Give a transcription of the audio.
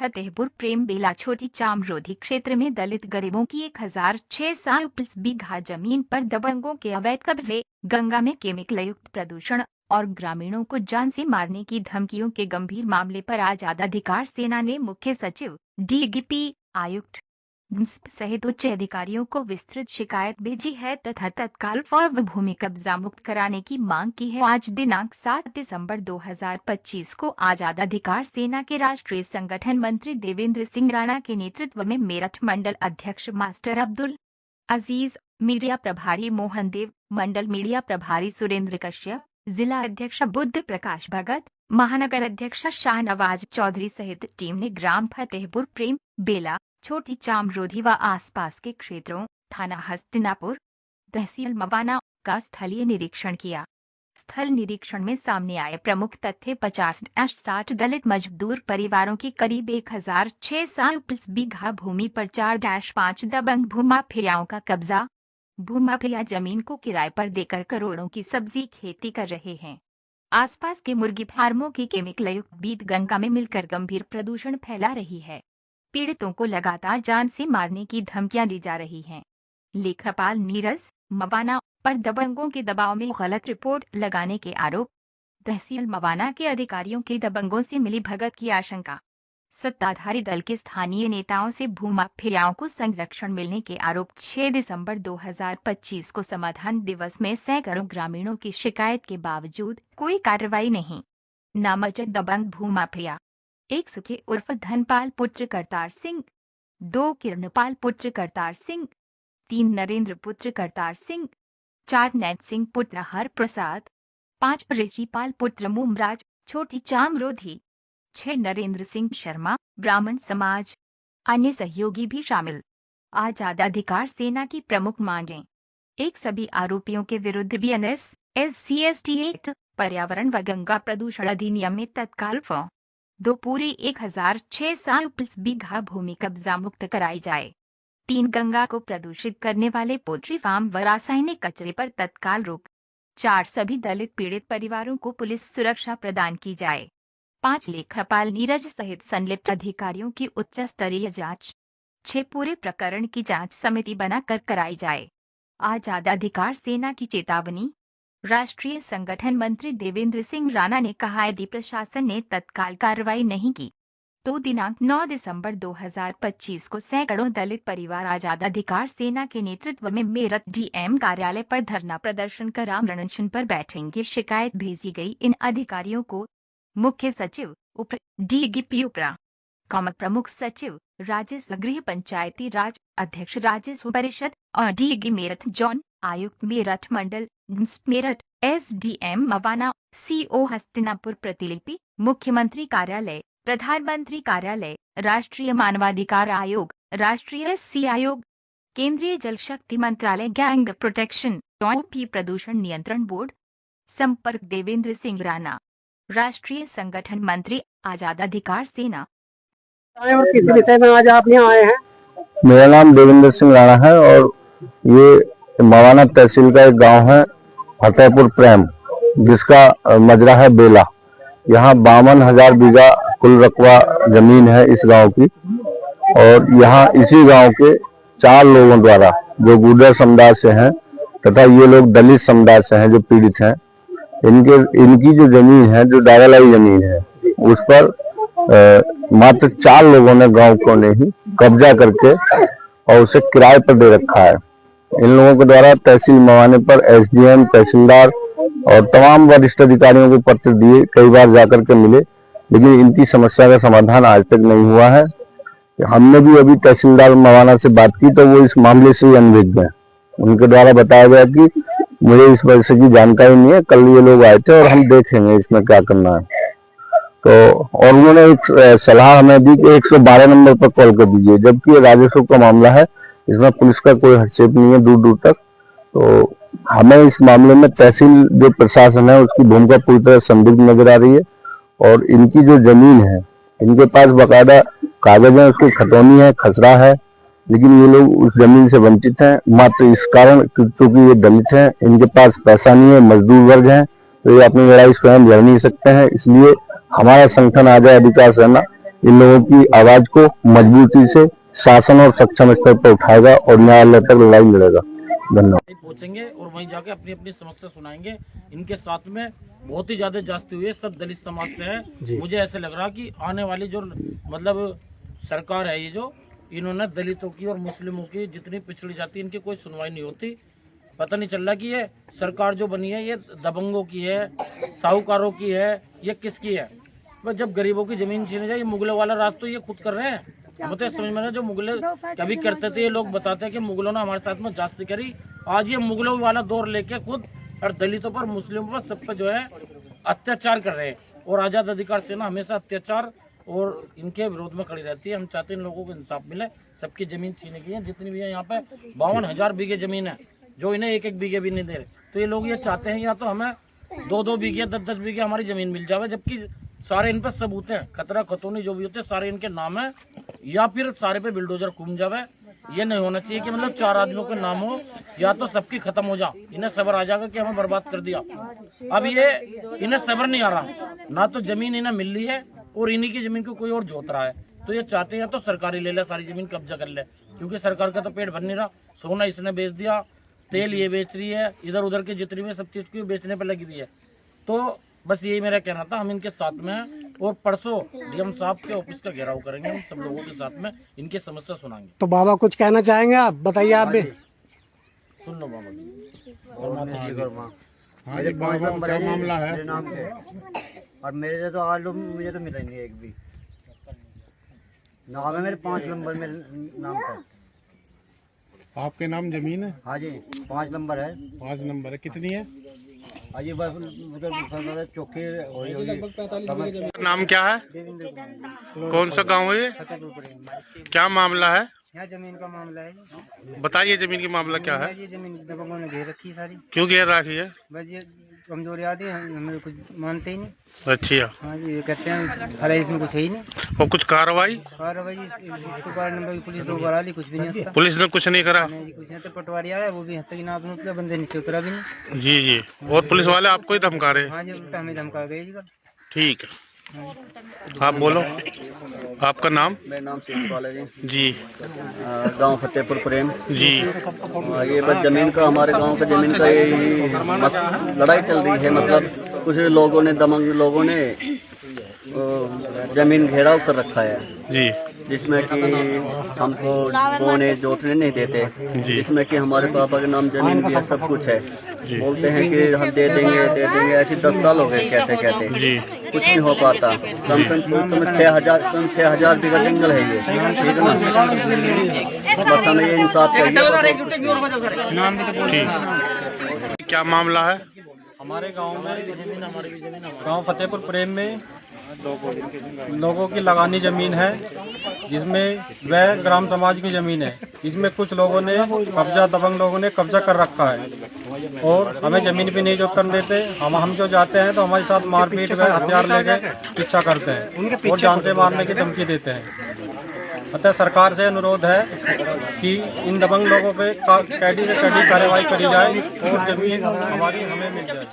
फतेहपुर प्रेम बेला छोटी चामरोधी क्षेत्र में दलित गरीबों की 1600 बीघा जमीन पर दबंगों के अवैध कब्जे, गंगा में केमिकल युक्त प्रदूषण और ग्रामीणों को जान से मारने की धमकियों के गंभीर मामले पर आजाद अधिकार सेना ने मुख्य सचिव, डीजीपी, आयुक्त सहित उच्च अधिकारियों को विस्तृत शिकायत भेजी है तथा तत्काल भूमि कब्जा मुक्त कराने की मांग की है। आज दिनांक 7 दिसंबर 2025 को आजाद अधिकार सेना के राष्ट्रीय संगठन मंत्री देवेंद्र सिंह राणा के नेतृत्व में मेरठ मंडल अध्यक्ष मास्टर अब्दुल अजीज, मीडिया प्रभारी मोहन देव, मंडल मीडिया प्रभारी सुरेंद्र कश्यप, जिला अध्यक्ष बुद्ध प्रकाश भगत, महानगर अध्यक्ष शाहनवाज चौधरी सहित टीम ने ग्राम फतेहपुर प्रेम बेला छोटी चामरोधी व आसपास के क्षेत्रों, थाना हस्तिनापुर, तहसील मवाना का स्थलीय निरीक्षण किया। स्थल निरीक्षण में सामने आए प्रमुख तथ्य 50-60 दलित मजदूर परिवारों की करीब 1600 बीघा भूमि पर 4-5 दबंग भूमाफियाओं का कब्जा। भूमाफिया जमीन को किराए पर देकर करोड़ों की सब्जी खेती कर रहे हैं। आसपास के मुर्गी फार्मों की केमिकल युक्त बीज गंगा में मिलकर गंभीर प्रदूषण फैला रही है। पीड़ितों को लगातार जान से मारने की धमकियां दी जा रही हैं। लेखापाल नीरज मवाना पर दबंगों के दबाव में गलत रिपोर्ट लगाने के आरोप। तहसील मवाना के अधिकारियों की दबंगों से मिली भगत की आशंका। सत्ताधारी दल के स्थानीय नेताओं से भूमाफियाओं को संरक्षण मिलने के आरोप। 6 दिसंबर 2025 को समाधान दिवस में सैकड़ों ग्रामीणों की शिकायत के बावजूद कोई कार्रवाई नहीं। नामजद दबंग भूमाफिया: 1 सुखे उर्फ धनपाल पुत्र करतार सिंह, 2 किरणपाल पुत्र करतार सिंह, 3 नरेंद्र पुत्र करतार सिंह, 4 नैत सिंह पुत्र हर प्रसाद, 5 ऋषिपाल पुत्र मुमराज छोटी चामरोधी, 6 नरेंद्र सिंह शर्मा ब्राह्मण समाज। अन्य सहयोगी भी शामिल। आजाद अधिकार सेना की प्रमुख मांगें: 1 सभी आरोपियों के विरुद्ध बीएनएस, SC/ST एक्ट, पर्यावरण व गंगा प्रदूषण अधिनियम में तत्काल 2 पूरी 1600 बीघा भूमि कब्जा मुक्त कराई जाए। 3 गंगा को प्रदूषित करने वाले पोल्ट्री फार्म व रासायनिक कचरे पर तत्काल रोक। 4 सभी दलित पीड़ित परिवारों को पुलिस सुरक्षा प्रदान की जाए। 5 लेखापाल नीरज सहित संलिप्त अधिकारियों की उच्च स्तरीय जांच। 6 पूरे प्रकरण की जांच समिति बनाकर कराई जाए। आजाद अधिकार सेना की चेतावनी। राष्ट्रीय संगठन मंत्री देवेंद्र सिंह राणा ने कहा, यदि प्रशासन ने तत्काल कार्रवाई नहीं की तो दिनांक 9 दिसंबर 2025 को सैकड़ों दलित परिवार आजाद अधिकार सेना के नेतृत्व में मेरठ डीएम कार्यालय पर धरना प्रदर्शन कर आमरण अनशन पर बैठेंगे। शिकायत भेजी गई इन अधिकारियों को मुख्य सचिव, उप डीजीपी उपरा, प्रमुख सचिव राजस्व गृह पंचायती राज, अध्यक्ष राजस्व परिषद और डीगी मेरठ जोन, आयुक्त मेरठ मंडल मेरठ, SDM मवाना, CO हस्तिनापुर। प्रतिलिपि मुख्यमंत्री कार्यालय, प्रधानमंत्री कार्यालय, राष्ट्रीय मानवाधिकार आयोग, राष्ट्रीय SC आयोग, केंद्रीय जल शक्ति मंत्रालय, गैंग प्रोटेक्शन, OP प्रदूषण नियंत्रण बोर्ड। संपर्क देवेंद्र सिंह राणा, राष्ट्रीय संगठन मंत्री, आजाद अधिकार सेना। किस विषय में आज आप यहाँ आए हैं? मेरा नाम देवेंद्र सिंह राणा है और ये मवाना तहसील का एक गांव है फतेहपुर प्रेम, जिसका मजरा है बेला। यहाँ 52,000 बीघा कुल रकबा जमीन है इस गांव की और यहाँ इसी गांव के 4 लोगों द्वारा, जो गुर्जर समुदाय से हैं तथा ये लोग दलित समुदाय से हैं जो पीड़ित हैं, इनकी जो जमीन है, जो डागालाई जमीन है, उस पर मात्र 4 लोगों ने, गांव को ने ही कब्जा करके और उसे किराए पर दे रखा है। इन लोगों के द्वारा तहसील मवाने पर SDM, तहसीलदार और तमाम वरिष्ठ अधिकारियों को पत्र दिए, कई बार जाकर के मिले, लेकिन इनकी समस्या का समाधान आज तक नहीं हुआ है। हमने भी अभी तहसीलदार मवाना से बात की तो वो इस मामले से अनभिज्ञ हैं। उनके द्वारा बताया गया कि मुझे इस वजह की जानकारी नहीं है, कल ये लोग आए थे और हम देखेंगे इसमें क्या करना है। तो और उन्होंने एक सलाह हमें दी कि 112 नंबर पर कॉल कर दीजिए, जबकि ये राजस्व का मामला है, इसमें पुलिस का कोई हस्तक्षेप नहीं है दूर दूर तक। तो हमें इस मामले में तहसील जो प्रशासन है उसकी भूमिका पूरी तरह संदिग्ध नजर आ रही है और इनकी जो जमीन है, इनके पास बाकायदा कागज है, उसकी खतौनी है, खसरा है, लेकिन ये लोग उस जमीन से वंचित हैं मात्र इस कारण क्योंकि ये दलित हैं, इनके पास पैसा नहीं है, मजदूर वर्ग हैं, तो ये अपनी लड़ाई स्वयं लड़ नहीं सकते हैं। इसलिए हमारा संगठन आजाद अधिकार सेना इन लोगों की आवाज को मजबूती से शासन और सक्षम स्तर पर उठाएगा और न्यायालय तक लड़ाई लड़ेगा। धन्यवाद। पहुंचेंगे और वहीं जाके अपनी अपनी समस्या सुनाएंगे। इनके साथ में बहुत ही ज्यादा जाती हुई है, सब दलित समाज से है। मुझे ऐसे लग रहा कि आने वाली जो मतलब सरकार है, ये जो इन्होंने दलितों की और मुस्लिमों की जितनी पिछड़ी जाति इनकी कोई सुनवाई नहीं होती। पता नहीं चल रहा कि ये सरकार जो बनी है ये दबंगों की है, साहूकारों की है, ये किसकी है। बस जब गरीबों की जमीन छीने जाए, ये मुगलों वाला राज तो ये खुद कर रहे हैं। हमें तो समझ में नहीं, जो मुगल कभी करते थे, ये लोग बताते हैं कि मुगलों ने हमारे साथ में जाति करी। आज ये मुगलों वाला दौर लेके खुद और दलितों पर, मुस्लिमों पर, सब पर जो है अत्याचार कर रहे हैं। और आज़ाद अधिकार सेना हमेशा अत्याचार और इनके विरोध में खड़ी रहती है। हम चाहते हैं इन लोगों को इंसाफ मिले। सबकी जमीन छीने की है, जितनी भी है यहाँ पे 52,000 बीघे जमीन है, जो इन्हें एक एक बीघे भी नहीं दे रहे। तो ये लोग ये चाहते हैं या तो हमें 2-2 बीघे 10-10 बीघे हमारी जमीन मिल जाए, जबकि सारे इन पर सबूत हैं, खतरा खतौनी जो भी होते हैं सारे इनके नाम है, या फिर सारे पे बिल्डोजर घूम जावे। ये नहीं होना चाहिए कि मतलब 4 आदमियों के नाम हो, या तो सबकी खत्म हो जा। इन्हें सब्र आ जाएगा कि हमें बर्बाद कर दिया। अब ये इन्हें सब्र नहीं आ रहा, ना तो जमीन इन्हें मिल रही है और इन्हीं की जमीन को कोई और जोत रहा है। तो ये चाहते हैं तो सरकारी ले ले, सारी जमीन कब्जा कर ले, क्योंकि सरकार का तो पेट भर नहीं रहा। सोना इसने बेच दिया, तेल ये बेच रही है, इधर उधर की जितनी भी सब चीज को बेचने पर लगी हुई है। तो बस यही मेरा कहना था। हम इनके साथ में हैं और परसों डीएम साहब के ऑफिस का घेराव करेंगे। हम सब लोगों के साथ में इनकी समस्या सुनाएंगे। तो बाबा कुछ कहना चाहेंगे आप? बताइए आप भी। सुन लो बाबा जी। मेरे 5 नंबर है, मामला है मेरे नाम पे, और मेरे तो आलू मुझे तो मिला नहीं एक भी। नाम है मेरे 5 नंबर मेरे नाम पर। आपके नाम जमीन है? हाँ जी 5 नंबर है। 5 नंबर है, कितनी है? हाँ जी बस मतलब चौकी नाम क्या है? कौन सा गांव है ये? क्या मामला है? यहाँ जमीन का मामला है। बताइए जमीन की मामला क्या है? ये जमीन दबंगों ने घेर रखी सारी। क्यों घेर रखी है? बस ये कमजोरी आती है, हमें कुछ मानते ही नहीं। अच्छा। हाँ जी, ये कहते हैं अरे इसमें कुछ है ही नहीं। और कुछ कार्रवाई? कार्रवाई 112 नंबर की पुलिस 2 बार आई, कुछ भी नहीं होता। पुलिस ने कुछ नहीं करा? नहीं जी, कुछ नहीं। तो पटवारी आया, वो भी यहाँ तक ही नाप नूप लिया, बंदे नीचे उतरा भी नहीं। जी जी। और पुलिस वाले आपको ही धमका रहे? हाँ जी, उल्टा हमें धमका गए जी। ठीक है, आप बोलो आपका नाम? मेरा नाम शिवपाल है जी। गांव फतेहपुर प्रेम जी। ये बस जमीन का, हमारे गांव का जमीन का यही लड़ाई चल रही है। मतलब कुछ लोगों ने, दबंग लोगों ने जमीन घेराव कर रखा है जी। जिसमें कि हमको बोने जोतने नहीं देते, जिसमें कि हमारे पापा के नाम जमीन भी है, सब कुछ है। बोलते हैं कि हम दे देंगे ऐसे 10 साल हो गए कहते कहते, कुछ नहीं हो पाता। कम से कम 6,000 बीघा जंगल है ये, ठीक है ना। बस हमें ये इंसाफ चाहिए। क्या मामला है? हमारे गांव में, गांव फतेहपुर प्रेम में लोगों की लगानी जमीन है, जिसमें वह ग्राम समाज की जमीन है। इसमें कुछ लोगों ने कब्जा, दबंग लोगों ने कब्जा कर रखा है और हमें जमीन भी नहीं जोत करने देते। हम जो जाते हैं तो हमारे साथ मारपीट व हथियार लेके पीछा करते हैं और जान से मारने की धमकी देते हैं। अतः सरकार से अनुरोध है कि इन दबंग लोगों पे कड़ी से कड़ी कार्रवाई करी जाए और जमीन हमारी हमें मिल जाए।